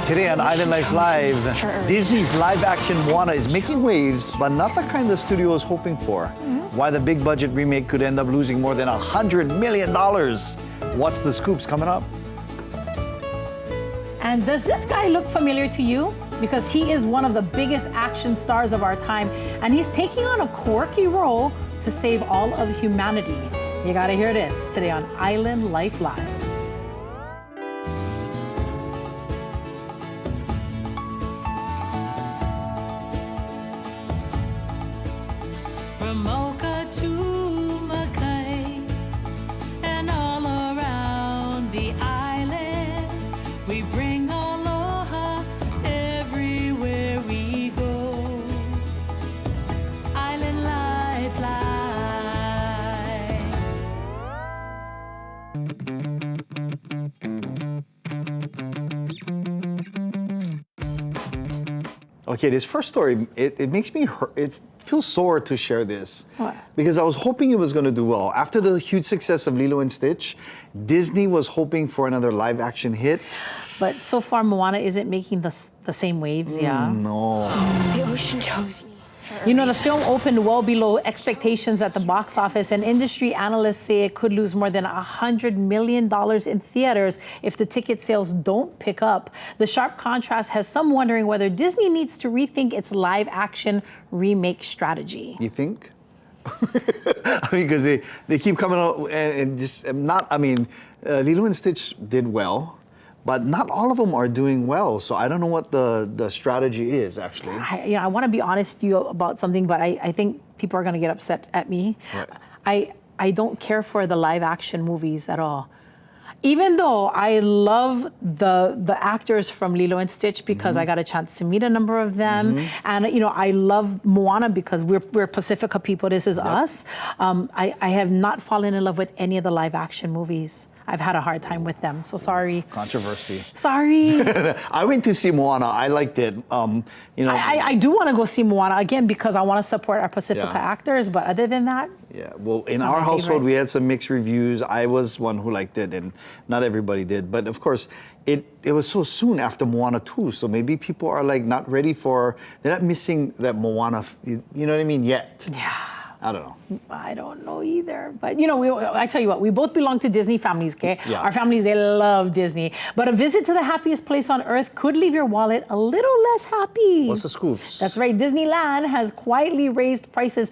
Today on Island Life Live, Disney's live-action Moana is making waves, but not the kind the studio is hoping for. Why the big-budget remake could end up losing more than $100 million. What's the scoops coming up? And does this guy look familiar to you? Because he is one of the biggest action stars of our time, and he's taking on a quirky role to save all of humanity. You gotta hear this today on Island Life Live. From Mocha to Mackay and all around the island, we bring aloha everywhere we go. Island Life Okay, this first story, it makes me hurt. It feels sore to share this. What? Because I was hoping it was going to do well. After the huge success of Lilo and Stitch, Disney was hoping for another live-action hit. But so far, Moana isn't making the same waves, yeah? No. The ocean chose me. You know, the film opened well below expectations at the box office, and industry analysts say it could lose more than $100 million in theaters if the ticket sales don't pick up. The sharp contrast has some wondering whether Disney needs to rethink its live-action remake strategy. You think? I mean, because they keep coming out and just not, I mean, Lilo and Stitch did well, but not all of them are doing well. So I don't know what the strategy is, actually. I want to be honest with you about something, but I think people are going to get upset at me. Right. I don't care for the live action movies at all. Even though I love the actors from Lilo and Stitch because I got a chance to meet a number of them, and you know I love Moana because we're Pacifica people. This is us. I have not fallen in love with any of the live action movies. I've had a hard time with them, so sorry. Controversy. Sorry. I went to see Moana. I liked it. You know. I do want to go see Moana again because I want to support our Pacifica actors, but other than that. Yeah, well, in our household, we had some mixed reviews. I was one who liked it, and not everybody did. But of course, it was so soon after Moana 2, so maybe people are like not ready for, they're not missing that Moana, you know what I mean, yet. Yeah. I don't know. I don't know either. But, you know, I tell you what, we both belong to Disney families, okay? Yeah. Our families, they love Disney. But a visit to the happiest place on earth could leave your wallet a little less happy. What's the scoops? That's right. Disneyland has quietly raised prices,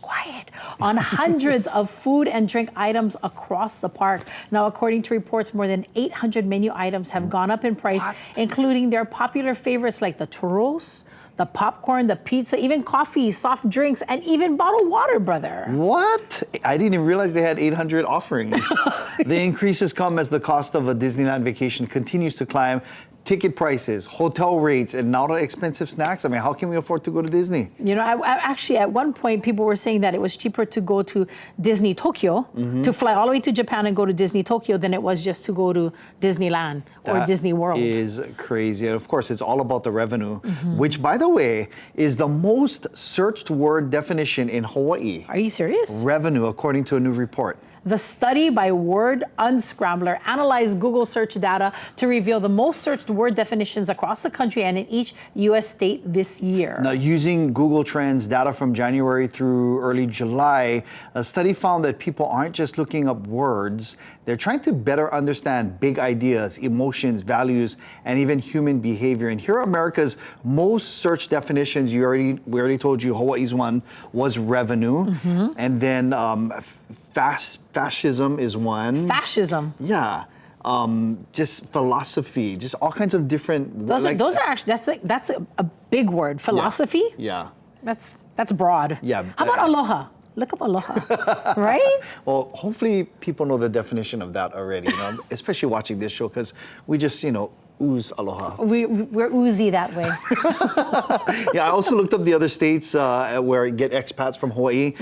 quiet, on hundreds of food and drink items across the park. Now, according to reports, more than 800 menu items have gone up in price, including their popular favorites like the churros, the popcorn, the pizza, even coffee, soft drinks, and even bottled water, brother. What? I didn't even realize they had 800 offerings. The increases come as the cost of a Disneyland vacation continues to climb. Ticket prices, hotel rates, and now the expensive snacks. I mean, how can we afford to go to Disney? You know, I actually, at one point, people were saying that it was cheaper to go to Disney Tokyo, to fly all the way to Japan and go to Disney Tokyo than it was just to go to Disneyland or Disney World. That is crazy. And of course, it's all about the revenue, which, by the way, is the most searched word definition in Hawaii. Are you serious? Revenue, according to a new report. The study by Word Unscrambler analyzed Google search data to reveal the most searched word definitions across the country and in each U.S. state this year. Now, using Google Trends data from January through early July, a study found that people aren't just looking up words, they're trying to better understand big ideas, emotions, values, and even human behavior. And here are America's most searched definitions. We already told you Hawaii's one was revenue. And then fascism is one. Fascism. Yeah. Just philosophy, just all kinds of different. Those are actually, that's a big word. Philosophy? Yeah. That's broad. Yeah. How about aloha? Look up aloha, right? Well, hopefully people know the definition of that already, you know, especially watching this show, because we just, you know, ooze aloha. We're oozy that way. Yeah, I also looked up the other states where get expats from Hawaii.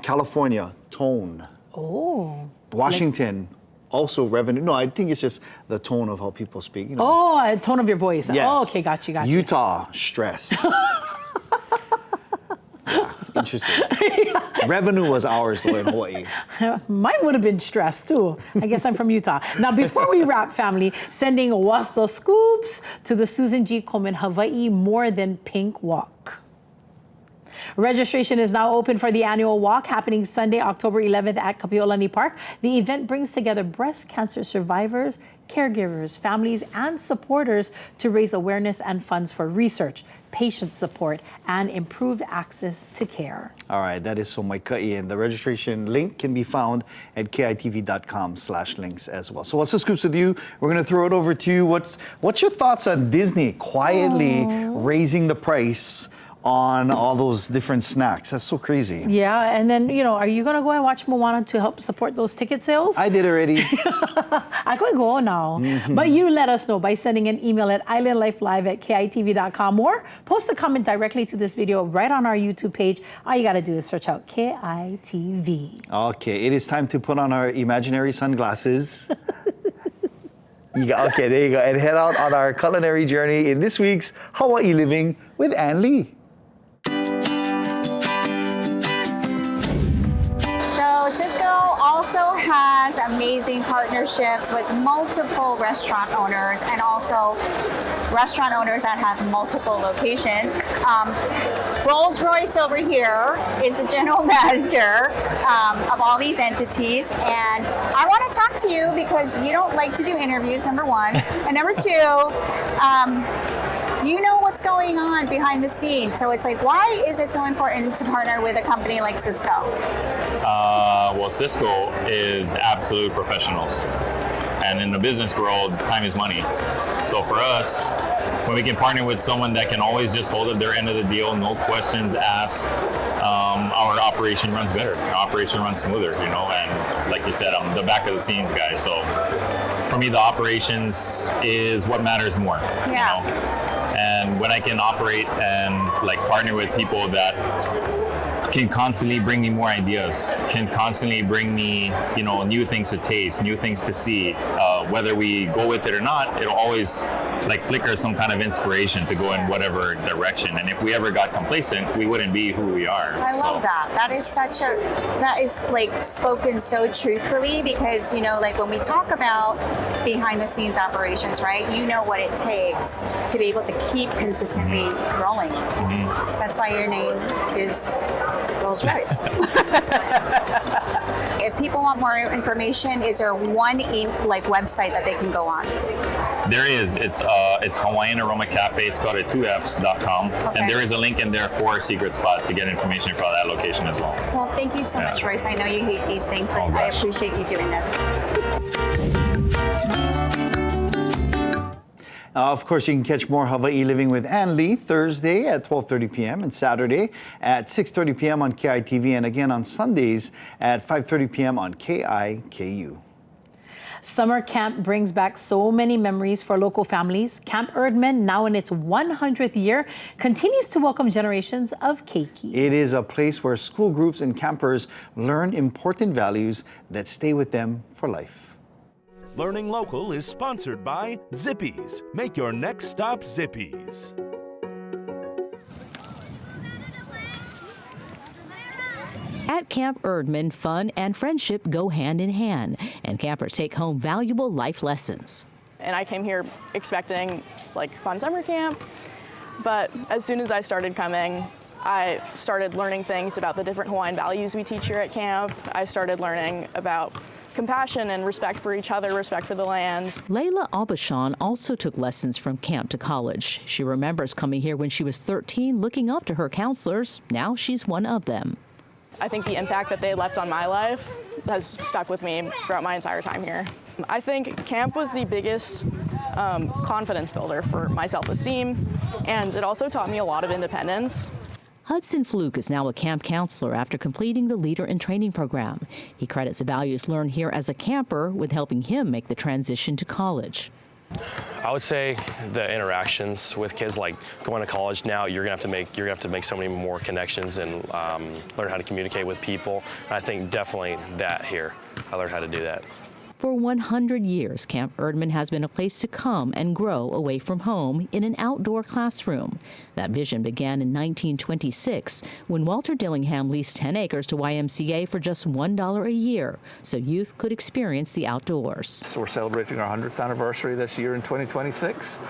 California, tone. Oh. Washington, also revenue. No, I think it's just the tone of how people speak. You know. Oh, tone of your voice. Yes. Oh, okay, got you. Utah, stress. Yeah, interesting. Revenue was ours though in Hawaii. Mine would have been stressed too. I guess I'm from Utah. Now, before we wrap, family, sending what's the scoops to the Susan G. Komen Hawaiʻi More Than Pink Walk. Registration is now open for the annual walk happening Sunday, October 11th at Kapi'olani Park. The event brings together breast cancer survivors, caregivers, families, and supporters to raise awareness and funds for research, patient support, and improved access to care. All right, that is so maikai, and the registration link can be found at kitv.com/links as well. So what's the scoops with you? We're going to throw it over to you. What's your thoughts on Disney quietly raising the price on all those different snacks? That's so crazy. Yeah, and then, are you going to go and watch Moana to help support those ticket sales? I did already. I could go now. But you let us know by sending an email at islandlifelive@kitv.com or post a comment directly to this video right on our YouTube page. All you got to do is search out KITV. Okay, it is time to put on our imaginary sunglasses. Okay, there you go. And head out on our culinary journey in this week's Hawaiʻi Living with Ann Lee. So Cisco also has amazing partnerships with multiple restaurant owners and also restaurant owners that have multiple locations. Rolls-Royce over here is the general manager of all these entities, and I want to talk to you because you don't like to do interviews, number one, and number two, you know what's going on behind the scenes. So it's like, why is it so important to partner with a company like Cisco? Well, Cisco is absolute professionals. And in the business world, time is money. So for us, when we can partner with someone that can always just hold up their end of the deal, no questions asked, our operation runs better. Our operation runs smoother, and like you said, I'm the back of the scenes guy. So for me, the operations is what matters more. Yeah. And when I can operate and partner with people that can constantly bring me more ideas, can constantly bring me, new things to taste, new things to see. Whether we go with it or not, it'll always flicker some kind of inspiration to go in whatever direction. And if we ever got complacent, we wouldn't be who we are. I love that. That is spoken so truthfully because, when we talk about behind the scenes operations, right? You know what it takes to be able to keep consistently rolling. That's why your name is Rolls-Royce. If people want more information, is there one website that they can go on? There is. It's Hawaiian Aroma Cafe, spelled at 2fs.com. Okay. And there is a link in there for a secret spot to get information for that location as well. Well, thank you so much, Royce. I know you hate these things, but Oh, I gosh. appreciate you doing this. Of course, you can catch more Hawaiʻi Living with Ann Lee Thursday at 12:30 p.m. and Saturday at 6:30 p.m. on KITV and again on Sundays at 5:30 p.m. on KIKU. Summer camp brings back so many memories for local families. Camp Erdman, now in its 100th year, continues to welcome generations of keiki. It is a place where school groups and campers learn important values that stay with them for life. Learning Local is sponsored by Zippies. Make your next stop Zippies. At Camp Erdman, fun and friendship go hand in hand, and campers take home valuable life lessons. And I came here expecting fun summer camp, but as soon as I started coming, I started learning things about the different Hawaiian values we teach here at camp. I started learning about compassion and respect for each other, respect for the land. Layla Albashan also took lessons from camp to college. She remembers coming here when she was 13, looking up to her counselors. Now she's one of them. I think the impact that they left on my life has stuck with me throughout my entire time here. I think camp was the biggest confidence builder for my self-esteem, and it also taught me a lot of independence. Hudson Fluke is now a camp counselor after completing the Leader in Training program. He credits the values learned here as a camper with helping him make the transition to college. I would say the interactions with kids, like going to college now, you're gonna have to make so many more connections and learn how to communicate with people. And I think definitely that here, I learned how to do that. For 100 years, Camp Erdman has been a place to come and grow away from home in an outdoor classroom. That vision began in 1926 when Walter Dillingham leased 10 acres to YMCA for just $1 a year so youth could experience the outdoors. We're celebrating our 100th anniversary this year in 2026,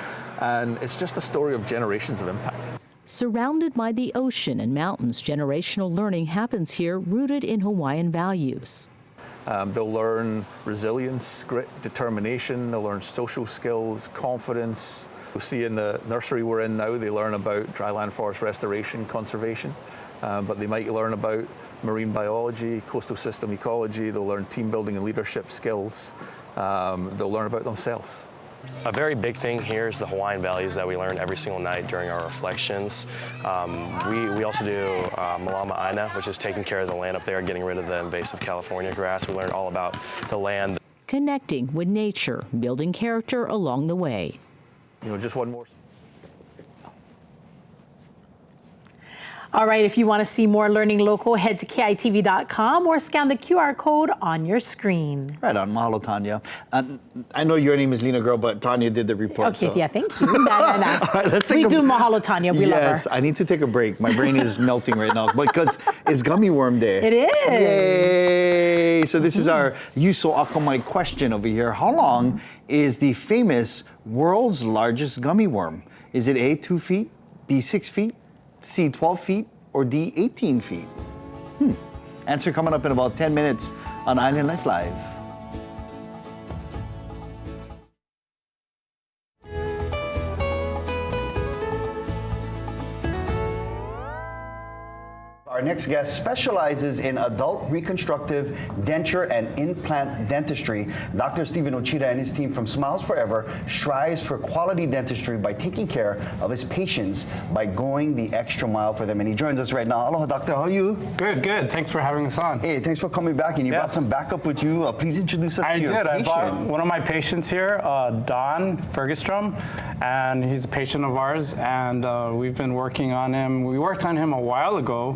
and it's just a story of generations of impact. Surrounded by the ocean and mountains, generational learning happens here rooted in Hawaiian values. They'll learn resilience, grit, determination. They'll learn social skills, confidence. You'll see in the nursery we're in now, they learn about dryland forest restoration, conservation, but they might learn about marine biology, coastal system ecology. They'll learn team building and leadership skills. They'll learn about themselves. A very big thing here is the Hawaiian values that we learn every single night during our reflections. We also do Malama Aina, which is taking care of the land up there, getting rid of the invasive California grass. We learned all about the land. Connecting with nature, building character along the way. Just one more. All right, if you want to see more Learning Local, head to KITV.com or scan the QR code on your screen. Right on. Mahalo, Tanya. I know your name is Lina, girl, but Tanya did the report. Okay, so. yeah, thank you. All right, let's take we do mahalo, Tanya. We love her. Yes, I need to take a break. My brain is melting right now because it's Gummy Worm Day. It is. Yay! So this is our Yuso Akamai question over here. How long is the famous world's largest gummy worm? Is it A, 2 feet, B, 6 feet, C, 12 feet, or D, 18 feet? Answer coming up in about 10 minutes on Island Life Live. Our next guest specializes in adult reconstructive, denture, and implant dentistry. Dr. Stephen Uchida and his team from Smiles Forever strives for quality dentistry by taking care of his patients by going the extra mile for them. And he joins us right now. Aloha, doctor. How are you? Good, good. Thanks for having us on. Hey, thanks for coming back. And you brought some backup with you. Please introduce us to your patient. I brought one of my patients here, Don Fergustrom, and he's a patient of ours. And we've been working on him. We worked on him a while ago.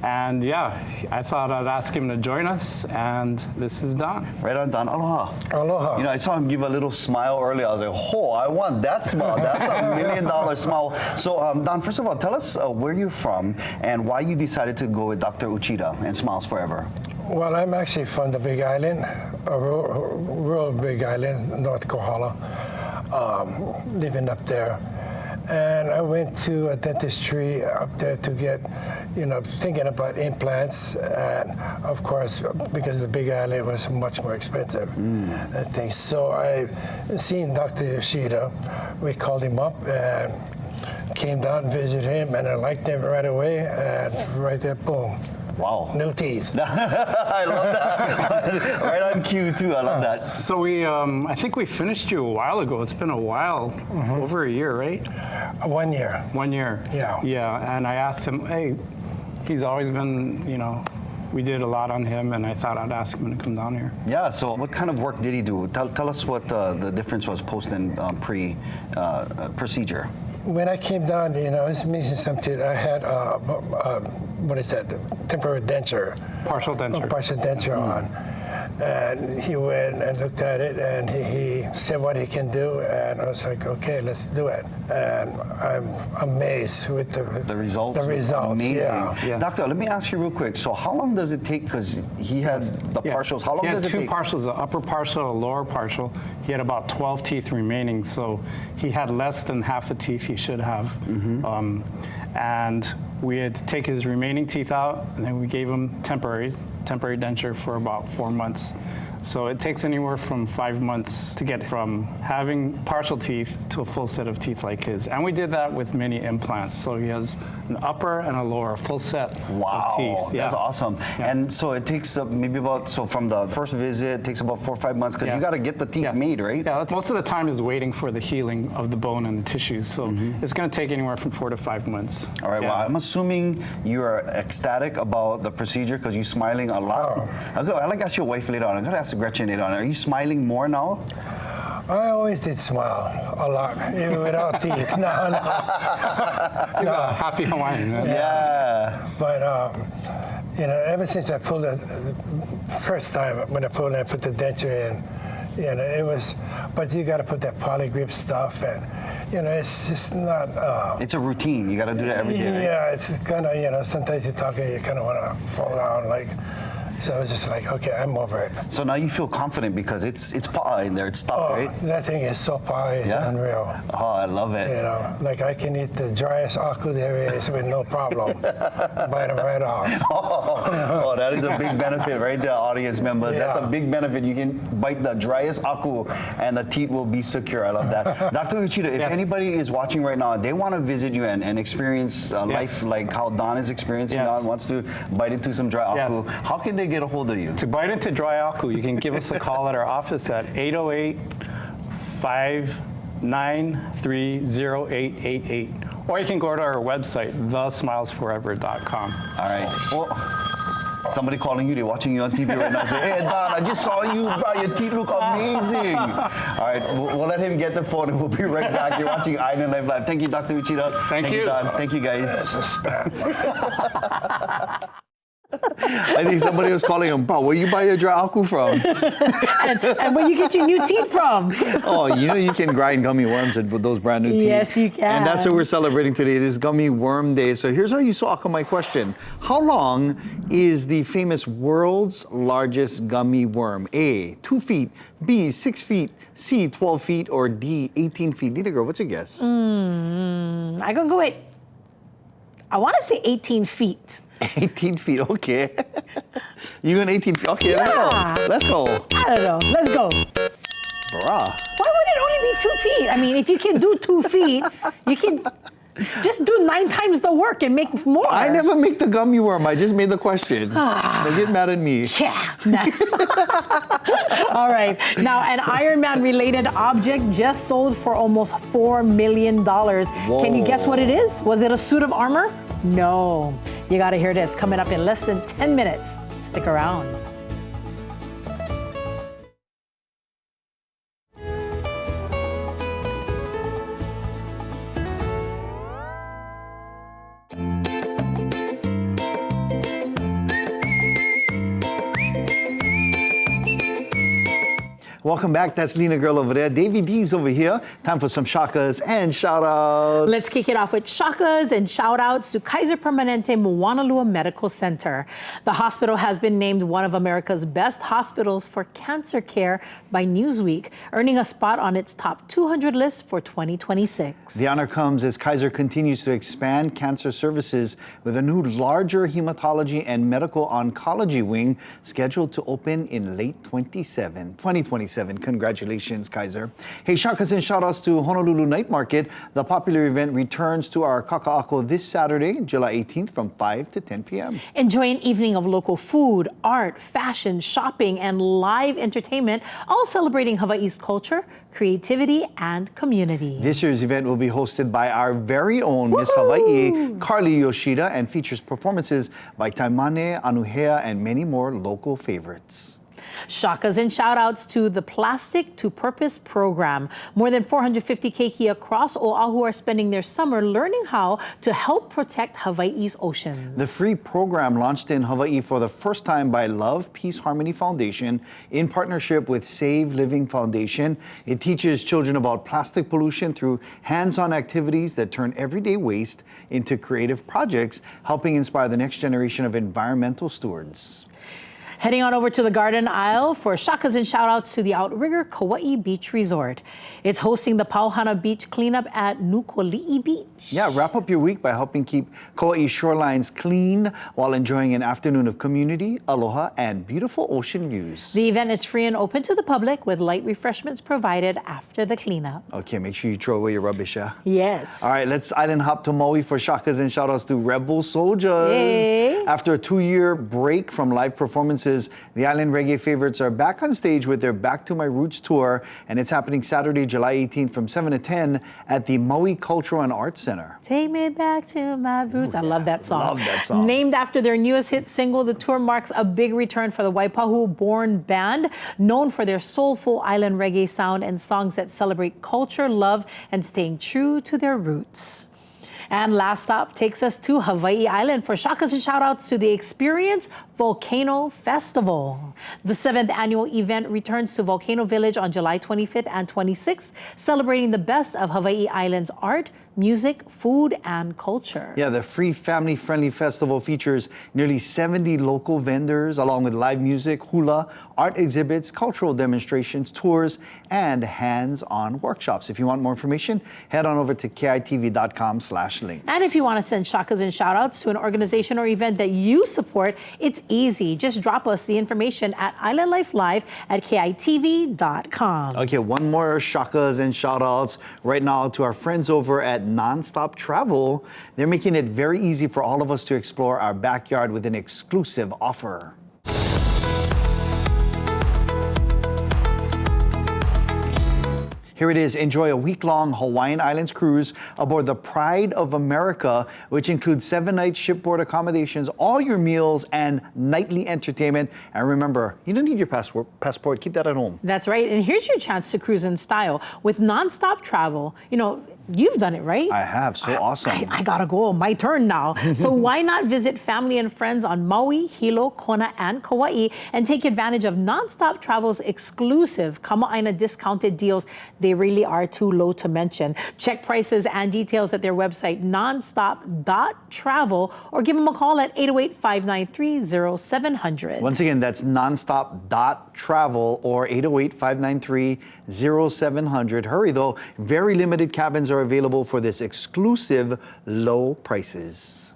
And yeah, I thought I'd ask him to join us, and this is Don. Right on, Don. Aloha. Aloha. I saw him give a little smile earlier. I was like, oh, I want that smile. That's a $1 million smile. So, Don, first of all, tell us where you're from and why you decided to go with Dr. Uchida and Smiles Forever. Well, I'm actually from the Big Island, a rural Big Island, North Kohala, living up there. And I went to a dentistry up there to get, thinking about implants. And of course, because the Big Island was much more expensive and things. So I seen Dr. Yoshida. We called him up and came down and visited him, and I liked him right away. And right there, boom. Wow. No teeth. I love that. Right on cue, too. I love that. So we, I think we finished you a while ago. It's been a while, over a year, right? 1 year. 1 year. Yeah. Yeah, and I asked him, hey, he's always been, we did a lot on him, and I thought I'd ask him to come down here. Yeah, so what kind of work did he do? Tell us what the difference was post and pre-procedure. When I came down, it's amazing something. I had, what is that, temporary denture. Partial denture. Partial denture on. And he went and looked at it, and he said what he can do, and I was like, okay, let's do it. And I'm amazed with the results. The results, amazing. Yeah. Doctor, let me ask you real quick. So how long does it take, because he had the partials, how long does it take? He had two partials, the upper partial, a lower partial. He had about 12 teeth remaining, so he had less than half the teeth he should have. And we had to take his remaining teeth out, and then we gave him temporary denture for about 4 months. So it takes anywhere from 5 months to get from having partial teeth to a full set of teeth like his. And we did that with many implants. So he has an upper and a lower, full set of teeth. Wow, that's awesome. Yeah. And so it takes maybe about, so from the first visit, it takes about 4 or 5 months, because you got to get the teeth made, right? Yeah, most of the time is waiting for the healing of the bone and the tissues. So it's going to take anywhere from 4 to 5 months. All right, well, I'm assuming you're ecstatic about the procedure because you're smiling a lot. I'd like to ask your wife later on. I'm going to ask Gretchen later on. Are you smiling more now? I always did smile a lot, even without teeth. He's a happy Hawaiian, man. Yeah. But, ever since I pulled it, first time when I put the denture in, You know, it was, but you got to put that poly grip stuff, and you know, it's just not. It's a routine. You got to do that every day. Right? Yeah, it's kind of, you know, sometimes you're talking, you kind of want to fall down, like. So it's just like, okay, I'm over it. So now you feel confident because it's paw in there, it's stuck, right? That thing is so power, it's unreal. Oh, I love it. You know, like I can eat the driest aku there is with no problem. Bite them right off. Oh, that is a big benefit right there, audience members. Yeah. That's a big benefit. You can bite the driest aku and the teeth will be secure. I love that. Dr. Uchida, if anybody is watching right now, they want to visit you and experience life like how Don is experiencing now and wants to bite into some dry aku, how can they get a hold of you? To bite into dry aku, you can give us a call at our office at 808-593-0888. Or you can go to our website, thesmilesforever.com. All right. Well, somebody calling you, they're watching you on TV right now. Say, hey, Don, I just saw you, bro. Your teeth look amazing. All right, we'll let him get the phone and we'll be right back. You're watching Island Life Live. Thank you, Dr. Uchida. Thank you, Don. Thank you, guys. I think somebody was calling him, bro, where you buy your dry aku from? and where you get your new teeth from? Oh, you know you can grind gummy worms with those brand new teeth. Yes, you can. And that's what we're celebrating today. It is Gummy Worm Day. So here's how you saw my question. How long is the famous world's largest gummy worm? A, 2 feet, B, 6 feet, C, 12 feet, or D, 18 feet? Lina girl, what's your guess? I'm going to go with, I want to say 18 feet. 18 feet, okay. You going 18 feet? Okay, let's go. I don't know. Let's go. Bruh. Why would it only be 2 feet? I mean, if you can do 2 feet, you can just do 9 times the work and make more. I never make the gummy worm. I just made the question. They get mad at me. Yeah. All right. Now, an Iron Man related object just sold for almost $4 million. Whoa. Can you guess what it is? Was it a suit of armor? No. You got to hear this coming up in less than 10 minutes. Stick around. Welcome back. That's Lina girl over there. Davey D's over here. Time for some shakas and shout-outs. Let's kick it off with shakas and shout-outs to Kaiser Permanente Moanalua Medical Center. The hospital has been named one of America's best hospitals for cancer care by Newsweek, earning a spot on its top 200 list for 2026. The honor comes as Kaiser continues to expand cancer services with a new larger hematology and medical oncology wing scheduled to open in late 2027. Congratulations, Kaiser. Hey, shakas and shout-outs to Honolulu Night Market. The popular event returns to our Kaka'ako this Saturday, July 18th from 5 to 10 p.m. Enjoy an evening of local food, art, fashion, shopping, and live entertainment, all celebrating Hawaii's culture, creativity, and community. This year's event will be hosted by our very own Miss Hawaiʻi, Carly Yoshida, and features performances by Taimane, Anuhea, and many more local favorites. Shakas and shout-outs to the Plastic to Purpose program. More than 450 keiki across Oahu are spending their summer learning how to help protect Hawaii's oceans. The free program launched in Hawaii for the first time by Love, Peace, Harmony Foundation in partnership with Save Living Foundation. It teaches children about plastic pollution through hands-on activities that turn everyday waste into creative projects, helping inspire the next generation of environmental stewards. Heading on over to the Garden Isle for shakas and shout-outs to the Outrigger Kauai Beach Resort. It's hosting the Pauhana Beach cleanup at Nukoli'i Beach. Yeah, wrap up your week by helping keep Kauai shorelines clean while enjoying an afternoon of community, aloha, and beautiful ocean views. The event is free and open to the public with light refreshments provided after the cleanup. Okay, make sure you throw away your rubbish, yeah? Yes. All right, let's island hop to Maui for shakas and shout-outs to Rebel Soldiers. Yay. After a 2-year break from live performances, the Island Reggae Favorites are back on stage with their Back to My Roots tour, and it's happening Saturday, July 18th from 7 to 10 at the Maui Cultural and Arts Center. Take me back to my roots. I love that song. Love that song. Named after their newest hit single, the tour marks a big return for the Waipahu-born band, known for their soulful island reggae sound and songs that celebrate culture, love, and staying true to their roots. And last stop takes us to Hawaii Island for shakas and shout-outs to the Experience Volcano Festival. The 7th annual event returns to Volcano Village on July 25th and 26th, celebrating the best of Hawaii Island's art, music, food, and culture. Yeah, the free family-friendly festival features nearly 70 local vendors, along with live music, hula, art exhibits, cultural demonstrations, tours, and hands-on workshops. If you want more information, head on over to kitv.com/links. And if you want to send shakas and shout-outs to an organization or event that you support, it's easy. Just drop us the information at islandlifelive@kitv.com. Okay, one more shakas and shout-outs right now to our friends over at Nonstop Travel. They're making it very easy for all of us to explore our backyard with an exclusive offer. Here it is. Enjoy a week-long Hawaiian Islands cruise aboard the Pride of America, which includes 7-night shipboard accommodations, all your meals, and nightly entertainment. And remember, you don't need your passport. Keep that at home. That's right. And here's your chance to cruise in style. With Nonstop Travel, you know, you've done it, right? I have. So awesome. I gotta go. My turn now. So why not visit family and friends on Maui, Hilo, Kona, and Kauai and take advantage of Nonstop Travel's exclusive Kama'aina discounted deals. They really are too low to mention. Check prices and details at their website, nonstop.travel, or give them a call at 808-593-0700. Once again, that's nonstop.travel or 808-593-0700. Hurry though, very limited cabins are available for this exclusive low prices.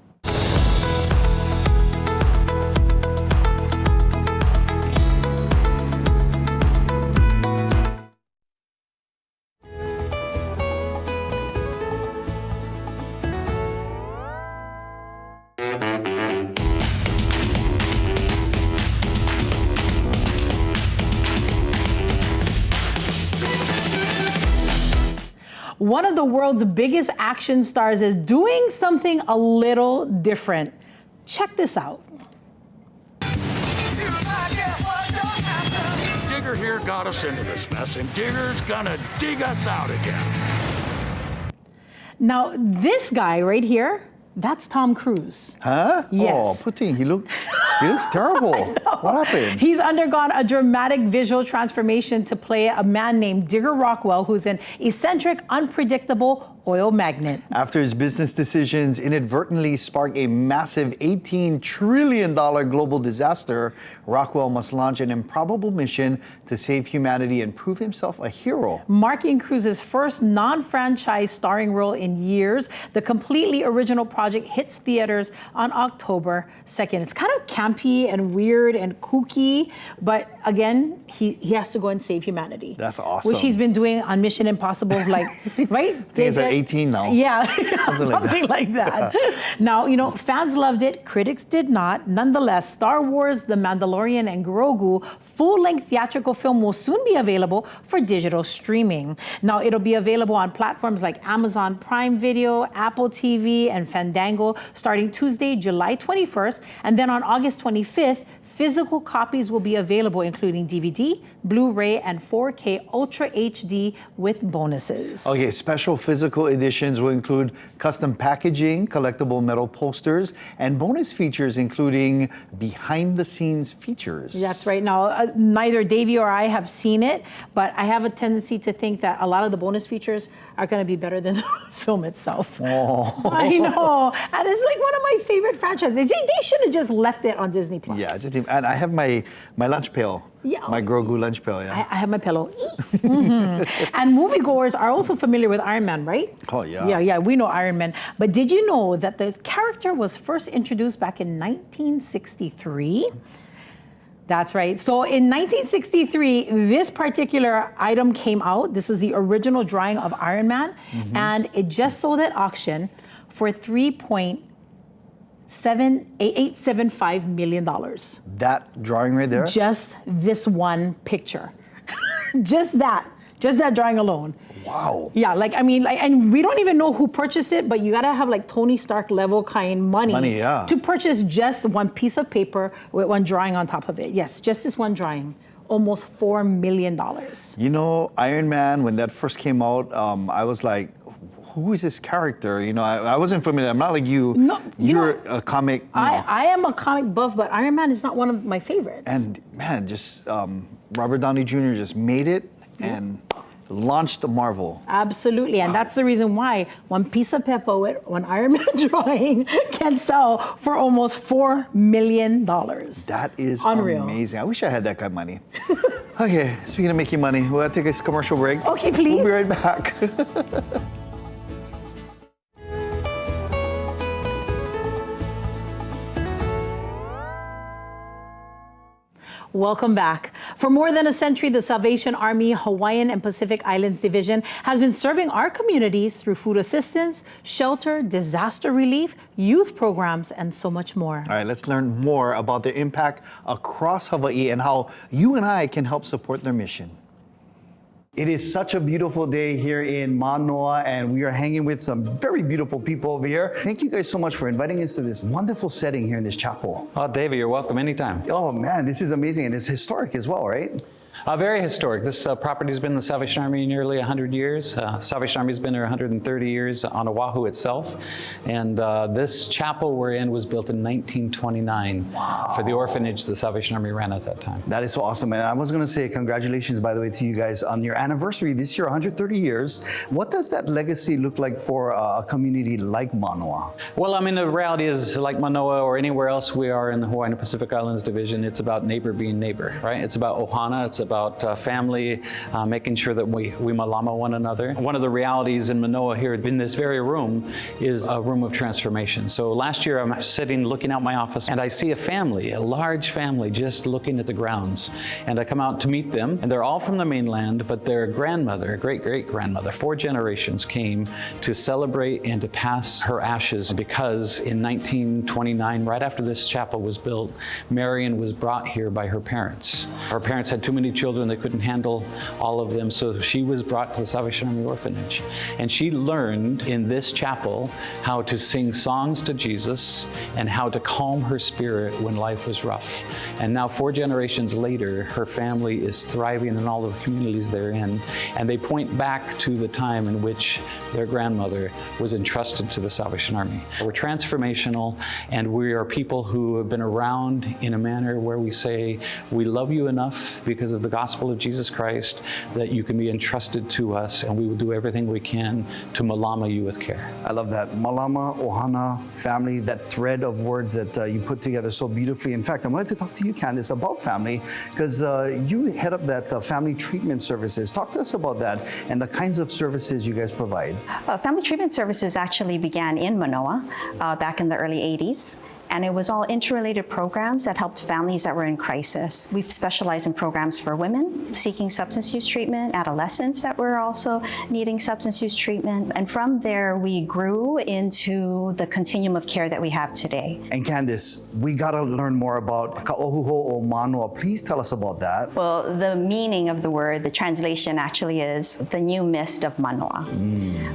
One of the world's biggest action stars is doing something a little different. Check this out. Digger here got us into this mess, and Digger's gonna dig us out again. Now, this guy right here, that's Tom Cruise. Huh? Yes. Oh, Putin, he looks terrible. What happened? He's undergone a dramatic visual transformation to play a man named Digger Rockwell, who's an eccentric, unpredictable oil magnate. After his business decisions inadvertently sparked a massive $18 trillion global disaster, Rockwell must launch an improbable mission to save humanity and prove himself a hero. Marking Cruise's first non-franchise starring role in years, the completely original project hits theaters on October 2nd. It's kind of campy and weird and kooky, but again, he has to go and save humanity. That's awesome. Which he's been doing on Mission Impossible, like, right? I think it's at 18 now. Yeah, Something like that. Now, you know, fans loved it, critics did not. Nonetheless, Star Wars, The Mandalorian, and Grogu full-length theatrical film will soon be available for digital streaming. Now, it'll be available on platforms like Amazon Prime Video, Apple TV, and Fandango starting Tuesday, July 21st, and then on August 25th, physical copies will be available, including DVD, Blu-ray, and 4K Ultra HD with bonuses. Okay, special physical editions will include custom packaging, collectible metal posters, and bonus features, including behind-the-scenes features. That's right. Now, neither Davey or I have seen it, but I have a tendency to think that a lot of the bonus features are going to be better than the film itself. Oh. I know. And it's like one of my favorite franchises. They should have just left it on Disney+. Yeah, and I have my lunch pail. Yeah. My Grogu lunch pail, yeah. I have my pillow. Mm-hmm. And moviegoers are also familiar with Iron Man, right? Oh, yeah. Yeah, we know Iron Man. But did you know that the character was first introduced back in 1963? That's right. So in 1963, this particular item came out. This is the original drawing of Iron Man. Mm-hmm. And it just sold at auction for $3.875 million. That drawing right there? Just this one picture. Just that drawing alone. Wow. Yeah, and we don't even know who purchased it, but you gotta have like Tony Stark level kind money yeah. to purchase just one piece of paper with one drawing on top of it. Yes, just this one drawing. Almost $4 million. You know, Iron Man, when that first came out, I was like, who is this character? You know, I wasn't familiar. I'm not like you. No, You're a comic. I am a comic buff, but Iron Man is not one of my favorites. And man, just Robert Downey Jr. just made it and launched Marvel. Absolutely, and that's the reason why one piece of paper with one Iron Man drawing can sell for almost $4 million. That is unreal. Amazing. I wish I had that kind of money. Okay, speaking of making money, we'll have to take a commercial break. Okay, please. We'll be right back. Welcome back. For more than a century, the Salvation Army Hawaiian and Pacific Islands Division has been serving our communities through food assistance, shelter, disaster relief, youth programs, and so much more. All right, let's learn more about their impact across Hawaii and how you and I can help support their mission. It is such a beautiful day here in Manoa, and we are hanging with some very beautiful people over here. Thank you guys so much for inviting us to this wonderful setting here in this chapel. Oh, Davey, you're welcome anytime. Oh man, this is amazing, and it's historic as well, right? Very historic. This property has been in the Salvation Army nearly 100 years. Salvation Army has been there 130 years on Oahu itself. And this chapel we're in was built in 1929 for the orphanage the Salvation Army ran at that time. That is so awesome. And I was going to say congratulations, by the way, to you guys on your anniversary this year, 130 years. What does that legacy look like for a community like Manoa? Well, I mean, the reality is, like Manoa or anywhere else we are in the Hawaiian and Pacific Islands Division, it's about neighbor being neighbor, right? It's about ohana. It's about family, making sure that we malama one another. One of the realities in Manoa here in this very room is a room of transformation. So last year I'm sitting looking out my office and I see a family, a large family, just looking at the grounds. And I come out to meet them, and they're all from the mainland, but their grandmother, great-great-grandmother, 4 generations came to celebrate and to pass her ashes, because in 1929, right after this chapel was built, Marion was brought here by her parents. Her parents had too many children, they couldn't handle all of them, so she was brought to the Salvation Army Orphanage. And she learned in this chapel how to sing songs to Jesus and how to calm her spirit when life was rough. And now 4 generations later, her family is thriving in all of the communities they're in, and they point back to the time in which their grandmother was entrusted to the Salvation Army. We're transformational, and we are people who have been around in a manner where we say, we love you enough because of the gospel of Jesus Christ that you can be entrusted to us, and we will do everything we can to malama you with care. I love that. Malama, ohana, family, that thread of words that you put together so beautifully. In fact, I wanted to talk to you, Candice, about family, because you head up that family treatment services. Talk to us about that and the kinds of services you guys provide. Family treatment services actually began in Manoa back in the early 80s. And it was all interrelated programs that helped families that were in crisis. We've specialized in programs for women seeking substance use treatment, adolescents that were also needing substance use treatment. And from there, we grew into the continuum of care that we have today. And Candice, we gotta learn more about Ka'ohuho o Manoa. Please tell us about that. Well, the meaning of the word, the translation actually is the new mist of Manoa.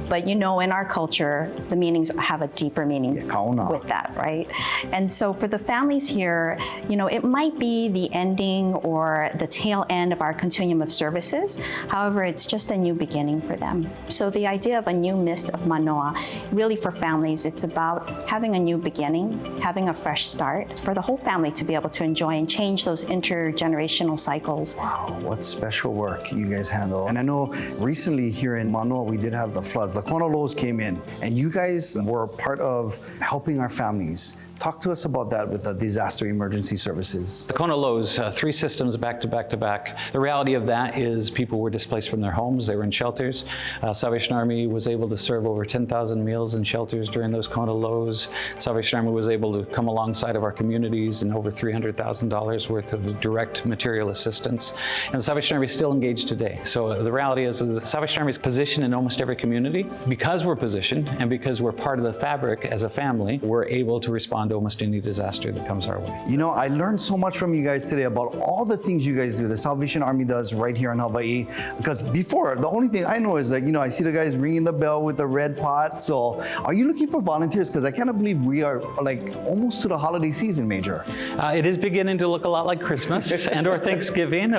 But you know, in our culture, the meanings have a deeper meaning with that, right? And so for the families here, you know, it might be the ending or the tail end of our continuum of services. However, it's just a new beginning for them. So the idea of a new mist of Manoa, really for families, it's about having a new beginning, having a fresh start for the whole family to be able to enjoy and change those intergenerational cycles. Wow, what special work you guys handle. And I know recently here in Manoa, we did have the floods. The Kona lows came in, and you guys were part of helping our families. Talk to us about that with the disaster emergency services. The Kona lows, 3 systems back to back to back. The reality of that is people were displaced from their homes. They were in shelters. Salvation Army was able to serve over 10,000 meals in shelters during those Kona lows. Salvation Army was able to come alongside of our communities and over $300,000 worth of direct material assistance. And the Salvation Army is still engaged today. So the reality is the Salvation Army is positioned in almost every community. Because we're positioned and because we're part of the fabric as a family, we're able to respond to almost any disaster that comes our way. You know, I learned so much from you guys today about all the things you guys do, the Salvation Army does right here in Hawaii. Because before, the only thing I know is that, I see the guys ringing the bell with the red pot. So are you looking for volunteers? Because I cannot believe we are like almost to the holiday season, Major. It is beginning to look a lot like Christmas and or Thanksgiving.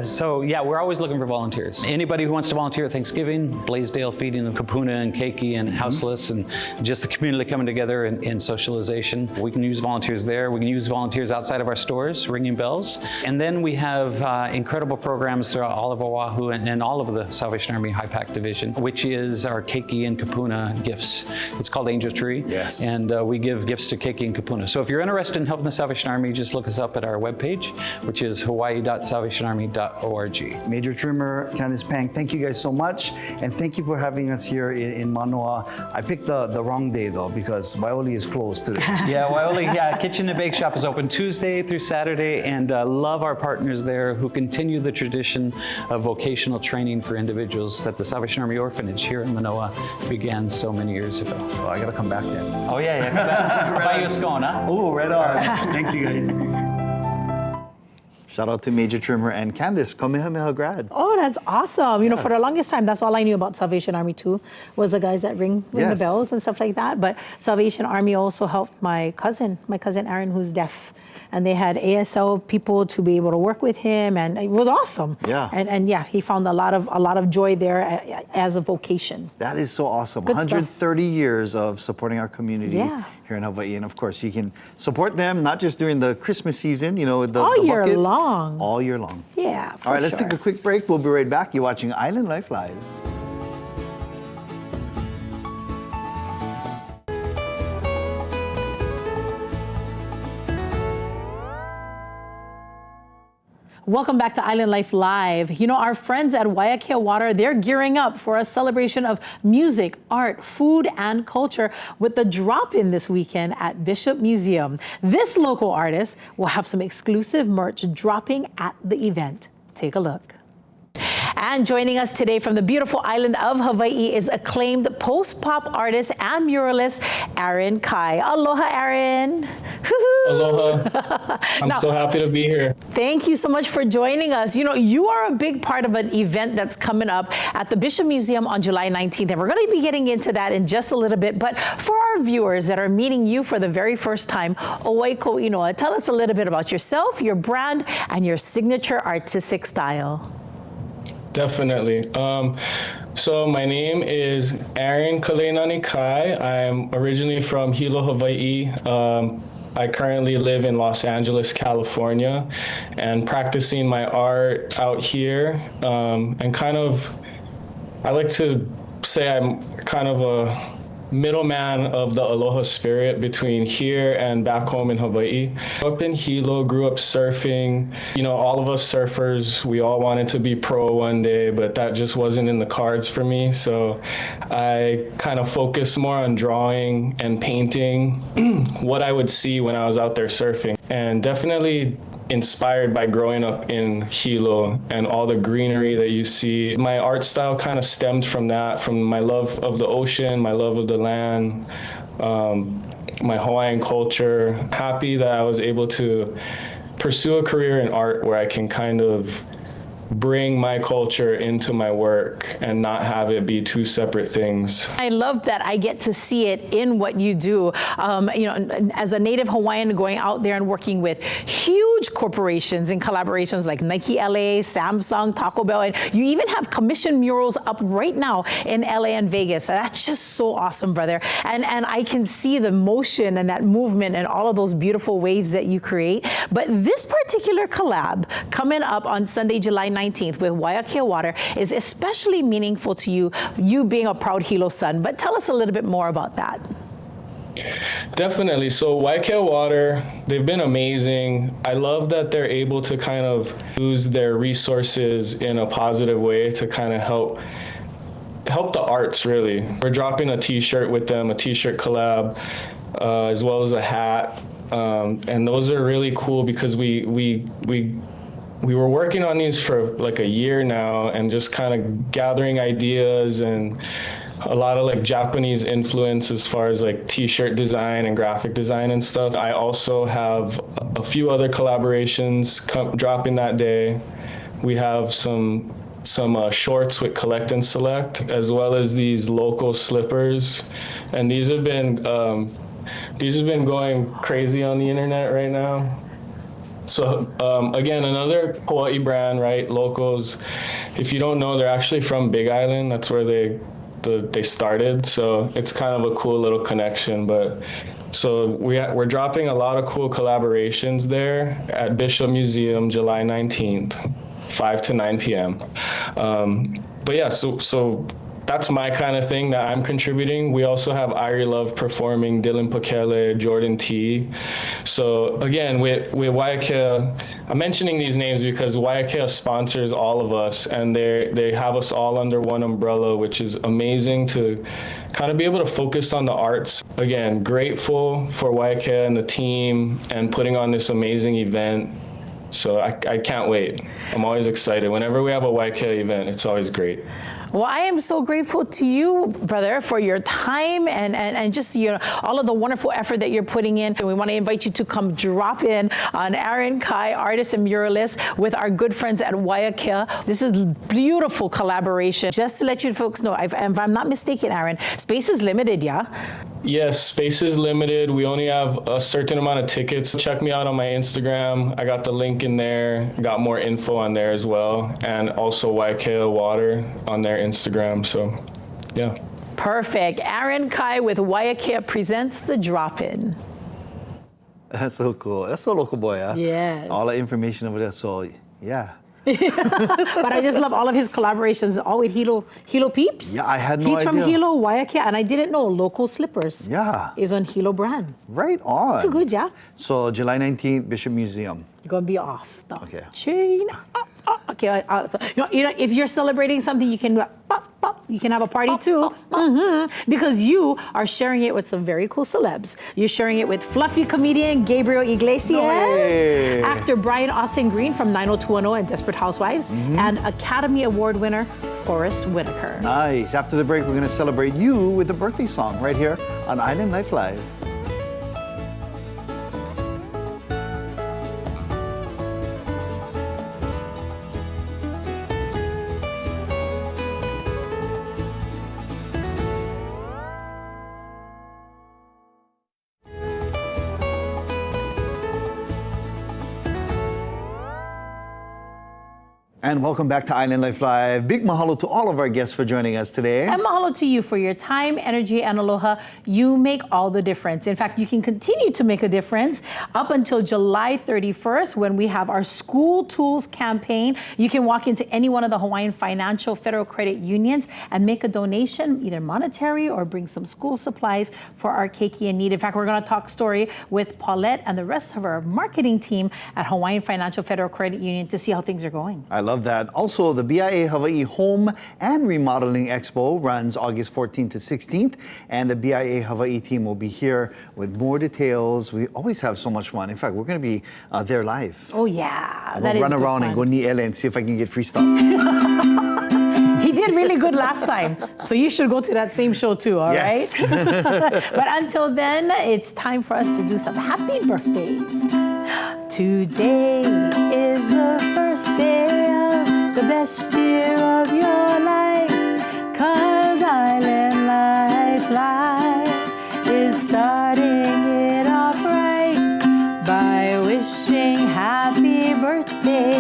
So yeah, we're always looking for volunteers. Anybody who wants to volunteer at Thanksgiving, Blaisdell feeding the kapuna and keiki and houseless and just the community coming together in socialization. We can use volunteers there. We can use volunteers outside of our stores, ringing bells. And then we have incredible programs throughout all of Oahu and all of the Salvation Army High Pack Division, which is our keiki and kapuna gifts. It's called Angel Tree. Yes. And we give gifts to keiki and kapuna. So if you're interested in helping the Salvation Army, just look us up at our webpage, which is hawaii.salvationarmy.org. Major Trimmer, Candice Pang, thank you guys so much. And thank you for having us here in Manoa. I picked the wrong day though, because Waioli is closed today. Yeah, Waioli Kitchen and Bake Shop is open Tuesday through Saturday, and love our partners there who continue the tradition of vocational training for individuals that the Salvation Army Orphanage here in Manoa began so many years ago. Oh, I gotta come back then. Oh yeah, come back. I'll buy you a scone, huh? Oh, right on. Thanks, you guys. Shout out to Major Trimmer and Candice, Kamehameha grad. Oh, that's awesome. You know, for the longest time, that's all I knew about Salvation Army too, was the guys that ring the bells and stuff like that. But Salvation Army also helped my cousin Aaron, who's deaf. And they had ASL people to be able to work with him, and it was awesome. Yeah. And yeah, he found a lot of joy there as a vocation. That is so awesome. Good 130 years of supporting our community here in Hawaii. And of course, you can support them not just during the Christmas season, with the all year buckets. long. All year long. Yeah, All right, let's take a quick break. We'll be right back. You're watching Island Life Live. Welcome back to Island Life Live. You know, our friends at Waiakea Water, they're gearing up for a celebration of music, art, food, and culture with the drop-in this weekend at Bishop Museum. This local artist will have some exclusive merch dropping at the event. Take a look. And joining us today from the beautiful island of Hawaii is acclaimed post-pop artist and muralist Aaron Kai. Aloha, Aaron. Aloha. I'm so happy to be here. Thank you so much for joining us. You know, you are a big part of an event that's coming up at the Bishop Museum on July 19th, and we're going to be getting into that in just a little bit. But for our viewers that are meeting you for the very first time, Owaiko Inoa, tell us a little bit about yourself, your brand, and your signature artistic style. Definitely. So my name is Aaron Kaleinani Kai. I'm originally from Hilo, Hawaii. I currently live in Los Angeles, California, and practicing my art out here. And I like to say I'm kind of a middleman of the aloha spirit between here and back home in Hawaii. Up in Hilo, grew up surfing. All of us surfers, we all wanted to be pro one day, but that just wasn't in the cards for me. So I kind of focused more on drawing and painting what I would see when I was out there surfing. And definitely inspired by growing up in Hilo and all the greenery that you see. My art style kind of stemmed from that, from my love of the ocean, my love of the land, my Hawaiian culture. Happy that I was able to pursue a career in art where I can kind of bring my culture into my work and not have it be two separate things. I love that I get to see it in what you do. As a native Hawaiian, going out there and working with huge corporations and collaborations like Nike LA, Samsung, Taco Bell, and you even have commissioned murals up right now in LA and Vegas. That's just so awesome, brother. And I can see the motion and that movement and all of those beautiful waves that you create. But this particular collab coming up on Sunday, July 19th with Waiakea Water is especially meaningful to you, you being a proud Hilo son. But tell us a little bit more about that. Definitely. So Waiakea Water, they've been amazing. I love that they're able to kind of use their resources in a positive way to kind of help the arts, really. We're dropping a t-shirt with them, a t-shirt collab, as well as a hat. And those are really cool because we were working on these for like a year now and just kind of gathering ideas and a lot of like Japanese influence as far as like t-shirt design and graphic design and stuff. I also have a few other collaborations dropping that day. We have some shorts with Collect and Select, as well as these local slippers, and these have been going crazy on the internet right now. So again, another Hawaii brand, right? Locals. If you don't know, they're actually from Big Island. That's where they started. So it's kind of a cool little connection. But so we're dropping a lot of cool collaborations there at Bishop Museum, July 19th, 5 to 9 p.m. But yeah, so that's my kind of thing that I'm contributing. We also have Irie Love performing, Dylan Pakele, Jordan T. So again, with Waiakea, I'm mentioning these names because Waiakea sponsors all of us, and they have us all under one umbrella, which is amazing to kind of be able to focus on the arts. Again, grateful for Waiakea and the team and putting on this amazing event. So I can't wait. I'm always excited. Whenever we have a Waiakea event, it's always great. Well, I am so grateful to you, brother, for your time and just all of the wonderful effort that you're putting in. And we want to invite you to come drop in on Aaron Kai, artist and muralist, with our good friends at Waiakea. This is beautiful collaboration. Just to let you folks know, if I'm not mistaken, Aaron, space is limited, yeah? Yes, space is limited. We only have a certain amount of tickets. Check me out on my Instagram. I got the link in there. Got more info on there as well. And also Waiakea Water on their Instagram. So, yeah. Perfect. Aaron Kai with Waiakea presents The Drop-In. That's so cool. That's so local boy, huh? Yes. All the information over there. So, yeah. But I just love all of his collaborations, all with Hilo Peeps. Yeah, I had no He's idea. from Hilo, Waiakea, and I didn't know Local Slippers is on Hilo brand. Right on. Too good, yeah? So July 19th, Bishop Museum. You're going to be off the Okay. chain. Okay, so, if you're celebrating something, you can you can have a party too. Because you are sharing it with some very cool celebs. You're sharing it with fluffy comedian Gabriel Iglesias, actor Brian Austin Green from 90210 and Desperate Housewives, and Academy Award winner Forrest Whitaker. Nice. After the break, we're going to celebrate you with a birthday song right here on Island Life Live. And welcome back to Island Life Live. Big mahalo to all of our guests for joining us today. And mahalo to you for your time, energy, and aloha. You make all the difference. In fact, you can continue to make a difference up until July 31st when we have our School Tools campaign. You can walk into any one of the Hawaiian Financial Federal Credit Unions and make a donation, either monetary or bring some school supplies for our keiki in need. In fact, we're going to talk story with Paulette and the rest of our marketing team at Hawaiian Financial Federal Credit Union to see how things are going. I love that. Also, the BIA Hawaii Home and Remodeling Expo runs August 14th to 16th, and the BIA Hawaii team will be here with more details. We always have so much fun. In fact, we're going to be there live. Oh yeah, We'll that is run good around fun. and go Ni'ele and see if I can get free stuff. He did really good last time, so you should go to that same show too, all right? Yes. But until then, it's time for us to do some happy birthdays. Today is the first day of the best year of your life, 'cause Island Life Live is starting it off right by wishing happy birthday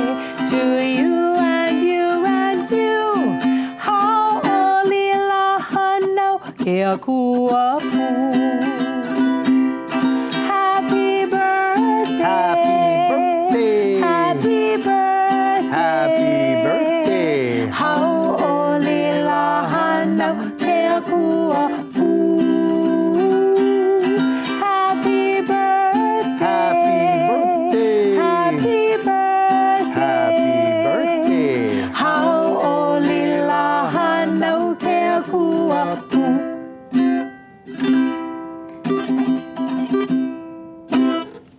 to you and you and you. Ha'olila no ke akuapu. Happy birthday. Happy birthday. Happy birthday. Ha'olila no ke akuapu. Happy birthday. Happy birthday. Happy birthday. Happy birthday. Ha'olila no ke akuapu.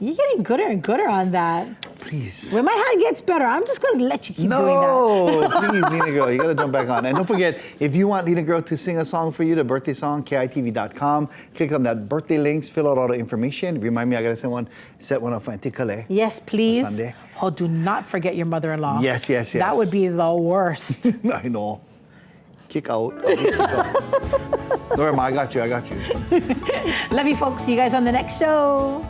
You're getting gooder and gooder on that. please. When my hand gets better, I'm just going to let you keep doing that. No, please, Lina Girl, you got to jump back on. And don't forget, if you want Lina Girl to sing a song for you, the birthday song, KITV.com. Click on that birthday links, fill out all the information. Remind me, I got to set one up for Auntie Kale. Yes, please. Sunday. Oh, do not forget your mother-in-law. Yes. That would be the worst. I know. Kick out. Don't worry, Ma, I got you. Love you, folks. See you guys on the next show.